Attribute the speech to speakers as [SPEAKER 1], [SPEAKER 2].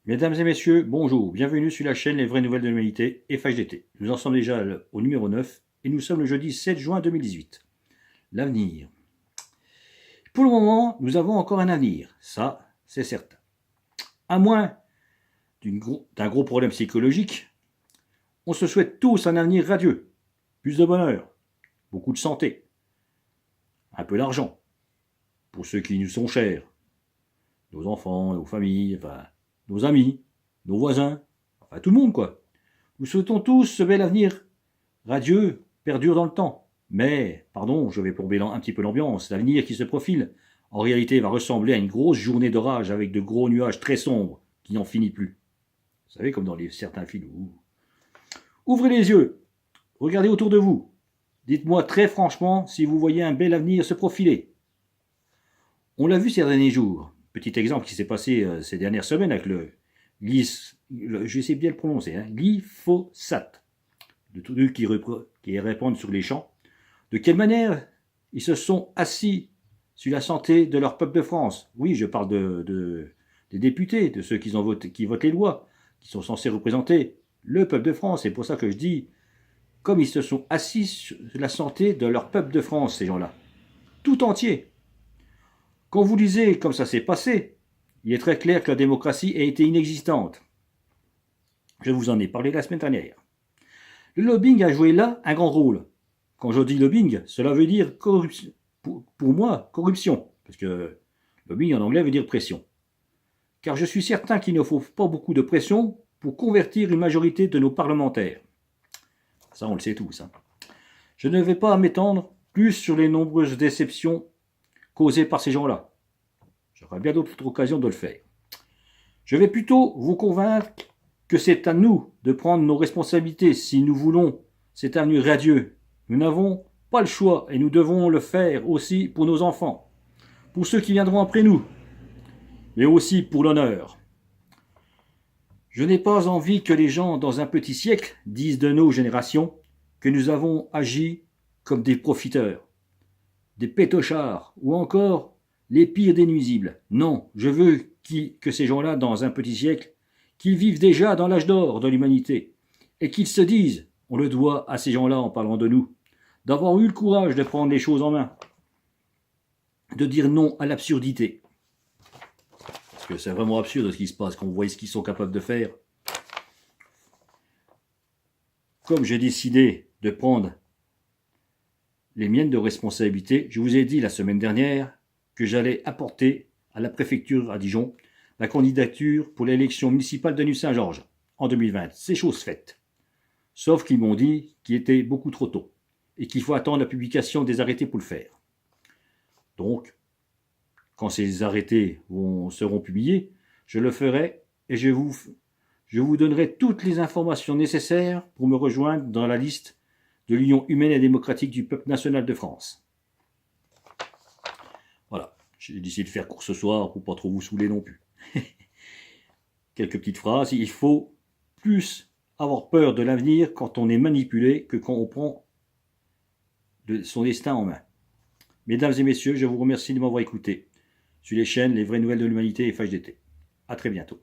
[SPEAKER 1] Mesdames et messieurs, bonjour, bienvenue sur la chaîne Les Vraies Nouvelles de l'Humanité, FHDT. Nous en sommes déjà au numéro 9 et nous sommes le jeudi 7 juin 2018. L'avenir. Pour le moment, nous avons encore un avenir, ça c'est certain. À moins d'un gros problème psychologique, on se souhaite tous un avenir radieux, plus de bonheur, beaucoup de santé, un peu d'argent, pour ceux qui nous sont chers, nos enfants, nos familles, enfin, nos amis, nos voisins, enfin tout le monde quoi. Nous souhaitons tous ce bel avenir radieux perdure dans le temps. Mais, pardon, je vais plomber un petit peu l'ambiance, l'avenir qui se profile, en réalité va ressembler à une grosse journée d'orage avec de gros nuages très sombres qui n'en finit plus. Vous savez, comme dans certains films. Ouvrez les yeux, regardez autour de vous. Dites-moi très franchement si vous voyez un bel avenir se profiler. On l'a vu ces derniers jours. Petit exemple qui s'est passé ces dernières semaines avec je sais bien le prononcer, glyphosate. De tous ceux qui répondent sur les champs. De quelle manière ils se sont assis sur la santé de leur peuple de France? Oui, je parle des députés, de ceux qui votent les lois, qui sont censés représenter le peuple de France. C'est pour ça que je dis, comme ils se sont assis sur la santé de leur peuple de France, ces gens-là, tout entier. Quand vous lisez comme ça s'est passé, il est très clair que la démocratie a été inexistante. Je vous en ai parlé la semaine dernière. Le lobbying a joué là un grand rôle. Quand je dis lobbying, cela veut dire corruption. Pour moi, corruption. Parce que lobbying en anglais veut dire pression. Car je suis certain qu'il ne faut pas beaucoup de pression pour convertir une majorité de nos parlementaires. Ça, on le sait tous. Je ne vais pas m'étendre plus sur les nombreuses déceptions causées par ces gens-là. J'aurai bien d'autres occasions de le faire. Je vais plutôt vous convaincre que c'est à nous de prendre nos responsabilités si nous voulons cet avenir radieux. Nous n'avons pas le choix et nous devons le faire aussi pour nos enfants, pour ceux qui viendront après nous, mais aussi pour l'honneur. Je n'ai pas envie que les gens dans un petit siècle disent de nos générations que nous avons agi comme des profiteurs, des pétochards ou encore les pires des nuisibles. Non, je veux que ces gens-là, dans un petit siècle, qu'ils vivent déjà dans l'âge d'or de l'humanité et qu'ils se disent, on le doit à ces gens-là en parlant de nous, d'avoir eu le courage de prendre les choses en main, de dire non à l'absurdité. Parce que c'est vraiment absurde ce qui se passe quand on voit ce qu'ils sont capables de faire. Comme j'ai décidé de prendre les miennes de responsabilité, je vous ai dit la semaine dernière que j'allais apporter à la préfecture à Dijon la candidature pour l'élection municipale de Nuit-Saint-Georges en 2020. C'est chose faite. Sauf qu'ils m'ont dit qu'il était beaucoup trop tôt et qu'il faut attendre la publication des arrêtés pour le faire. Donc, quand ces arrêtés seront publiés, je le ferai et je vous donnerai toutes les informations nécessaires pour me rejoindre dans la liste de l'Union humaine et démocratique du peuple national de France. Voilà, j'ai décidé de faire court ce soir pour pas trop vous saouler non plus. Quelques petites phrases. Il faut plus avoir peur de l'avenir quand on est manipulé que quand on prend son destin en main. Mesdames et messieurs, je vous remercie de m'avoir écouté sur les chaînes Les Vraies Nouvelles de l'Humanité et FHDT. A très bientôt.